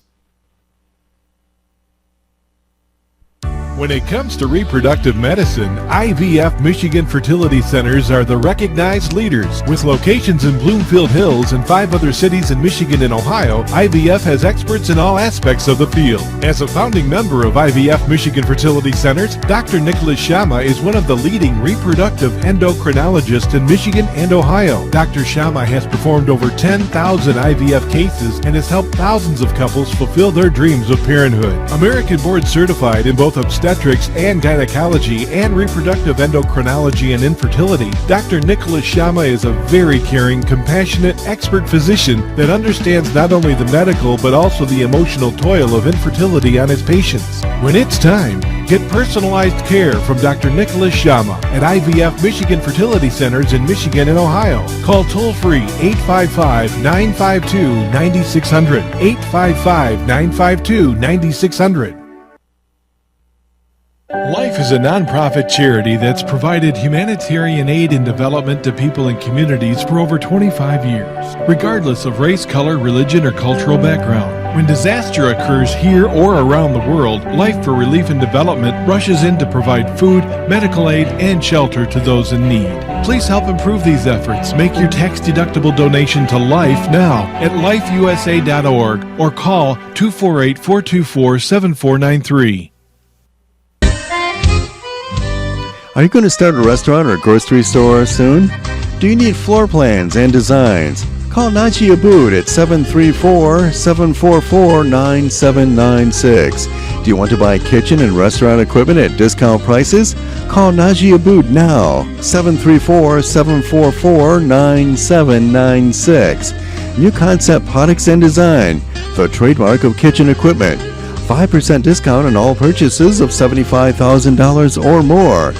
When it comes to reproductive medicine, IVF Michigan Fertility Centers are the recognized leaders. With locations in Bloomfield Hills and 5 other cities in Michigan and Ohio, IVF has experts in all aspects of the field. As a founding member of IVF Michigan Fertility Centers, Dr. Nicholas Shama is one of the leading reproductive endocrinologists in Michigan and Ohio. Dr. Shama has performed over 10,000 IVF cases and has helped thousands of couples fulfill their dreams of parenthood. American board certified in both obstetrics obstetrics and gynecology and reproductive endocrinology and infertility, Dr. Nicholas Shama is a very caring, compassionate, expert physician that understands not only the medical but also the emotional toil of infertility on his patients. When it's time, get personalized care from Dr. Nicholas Shama at IVF Michigan Fertility Centers in Michigan and Ohio. Call toll-free 855-952-9600, 855-952-9600. Life is a nonprofit charity that's provided humanitarian aid and development to people and communities for over 25 years, regardless of race, color, religion, or cultural background. When disaster occurs here or around the world, Life for Relief and Development rushes in to provide food, medical aid, and shelter to those in need. Please help improve these efforts. Make your tax-deductible donation to Life now at lifeusa.org or call 248-424-7493. Are you going to start a restaurant or grocery store soon? Do you need floor plans and designs? Call Najee Abood at 734-744-9796. Do you want to buy kitchen and restaurant equipment at discount prices? Call Najee Abood now, 734-744-9796. New Concept Products and Design, the trademark of kitchen equipment. 5% discount on all purchases of $75,000 or more.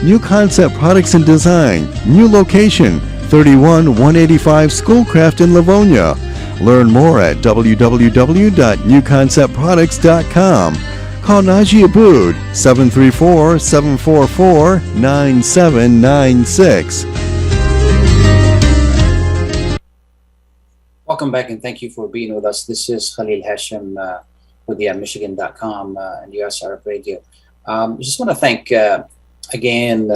New Concept Products and Design, new location, 31185 Schoolcraft in Livonia. Learn more at www.newconceptproducts.com. Call Najee Abood, 734-744-9796. Welcome back and thank you for being with us. This is Khalil Hachem with the Michigan.com and US Arab Radio. Just want to thank again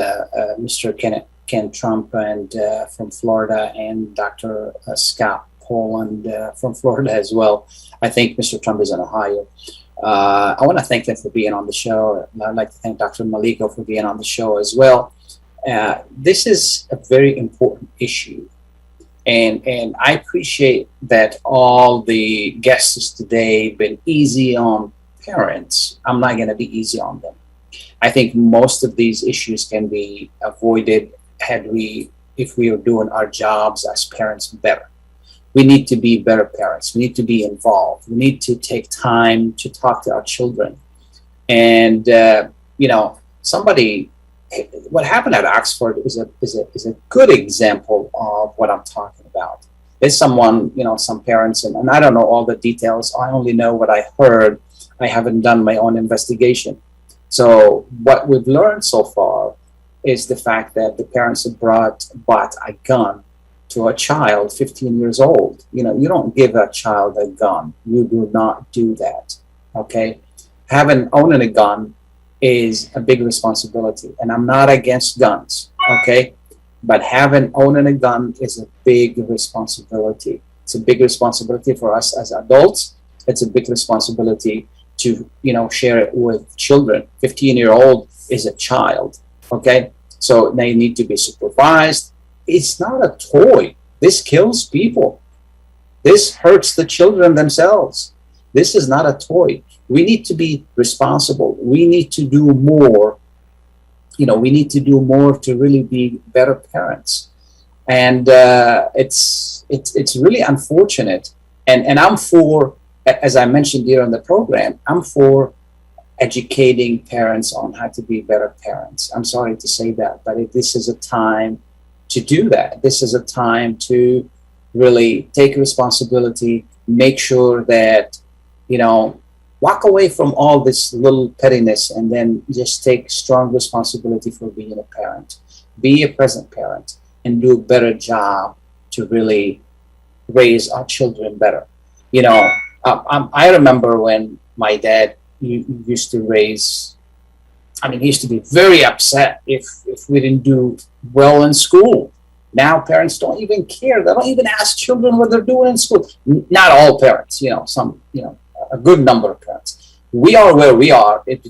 Mr. Ken Trump and from Florida and Dr. Scott Poland from Florida as well. I think Mr. Trump is in Ohio. I want to thank them for being on the show. I'd like to thank Dr. Maliko for being on the show as well. This is a very important issue. And I appreciate that all the guests today been easy on parents. I'm not going to be easy on them. I think most of these issues can be avoided if we are doing our jobs as parents better. We need to be better parents. We need to be involved. We need to take time to talk to our children. And what happened at Oxford is a good example of what I'm talking about. There's someone, some parents, and I don't know all the details. I only know what I heard. I haven't done my own investigation. So what we've learned so far is the fact that the parents have bought a gun to a child 15 years old. You don't give a child a gun. You do not do that, okay? Owning a gun is a big responsibility, and I'm not against guns, okay? But owning a gun is a big responsibility. It's a big responsibility for us as adults. It's a big responsibility to, share it with children. 15-year-old is a child, okay? So they need to be supervised. It's not a toy. This kills people. This hurts the children themselves. This is not a toy. We need to be responsible. We need to do more. We need to do more to really be better parents. And it's really unfortunate. And I'm for, as I mentioned here on the program, I'm for educating parents on how to be better parents. I'm sorry to say that, but this is a time to do that. This is a time to really take responsibility, make sure that, walk away from all this little pettiness and then just take strong responsibility for being a parent. Be a present parent and do a better job to really raise our children better. I remember when my dad used to raise, he used to be very upset if we didn't do well in school. Now parents don't even care. They don't even ask children what they're doing in school. Not all parents, a good number of parents. We are where we are. It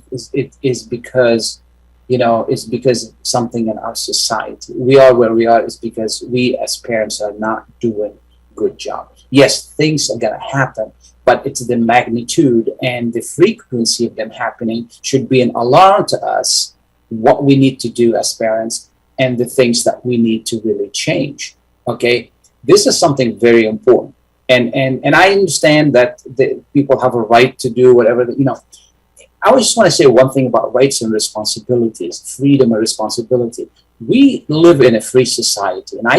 is because, it's because of something in our society. We are where we are is because we as parents are not doing a good job. Yes, things are going to happen, but it's the magnitude and the frequency of them happening should be an alarm to us what we need to do as parents and the things that we need to really change. Okay, this is something very important, and I understand that the people have a right to do whatever I just want to say one thing about rights and responsibilities, freedom and responsibility. We live in a free society, and I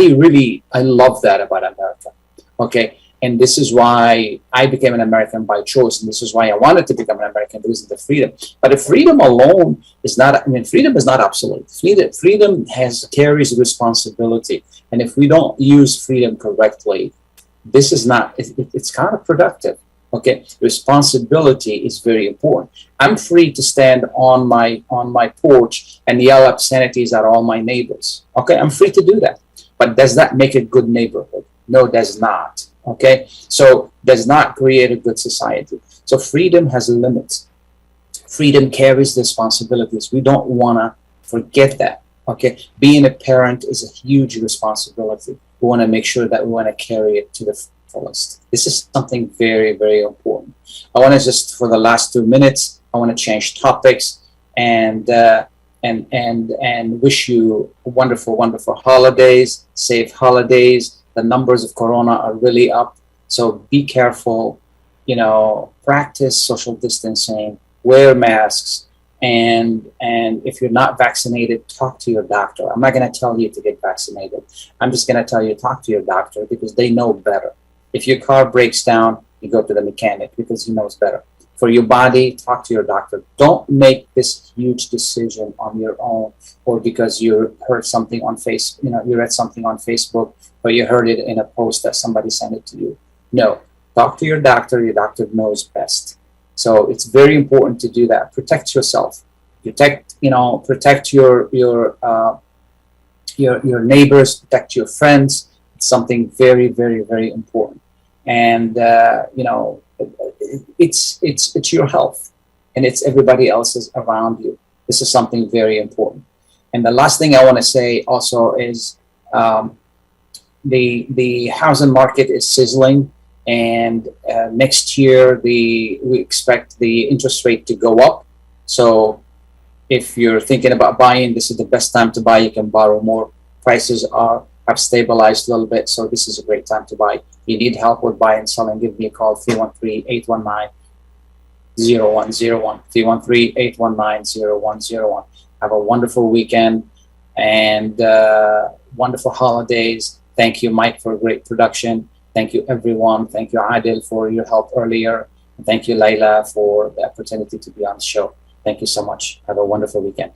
love that about America. Okay, and this is why I became an American by choice, and this is why I wanted to become an American, because of the freedom. But if freedom alone is not, freedom is not absolute. Freedom carries responsibility, and if we don't use freedom correctly, this is not. It's counterproductive. Okay, responsibility is very important. I'm free to stand on my porch and yell obscenities at all my neighbors. Okay, I'm free to do that. But does that make a good neighborhood? No, it does not. Okay, so does not create a good society. So freedom has limits. Freedom carries responsibilities. We don't want to forget that. Okay, being a parent is a huge responsibility. We want to make sure that we want to carry it to the fullest. This is something very, very important. I want to just, for the last 2 minutes, I want to change topics and wish you wonderful, wonderful holidays, safe holidays. The numbers of corona are really up, so be careful. Practice social distancing, wear masks, and if you're not vaccinated, talk to your doctor. I'm not going to tell you to get vaccinated. I'm just going to tell you talk to your doctor, because they know better. If your car breaks down, you go to the mechanic because he knows better. For your body, talk to your doctor. Don't make this huge decision on your own, or because you heard something on you read something on Facebook, or you heard it in a post that somebody sent it to you. No, talk to your doctor. Your doctor knows best. So it's very important to do that. Protect yourself. Protect your neighbors. Protect your friends. It's something very, very, very important. And it's your health, and it's everybody else's around you. This is something very important. And the last thing I want to say also is the housing market is sizzling, and next year we expect the interest rate to go up. So if you're thinking about buying, this is the best time to buy. You can borrow more. Prices have stabilized a little bit, so this is a great time to buy. You need help with buying and selling, give me a call, 313-819-0101, 313-819-0101. Have a wonderful weekend and wonderful holidays. Thank you, Mike, for a great production. Thank you, everyone. Thank you, Adil, for your help earlier. And thank you, Layla, for the opportunity to be on the show. Thank you so much. Have a wonderful weekend.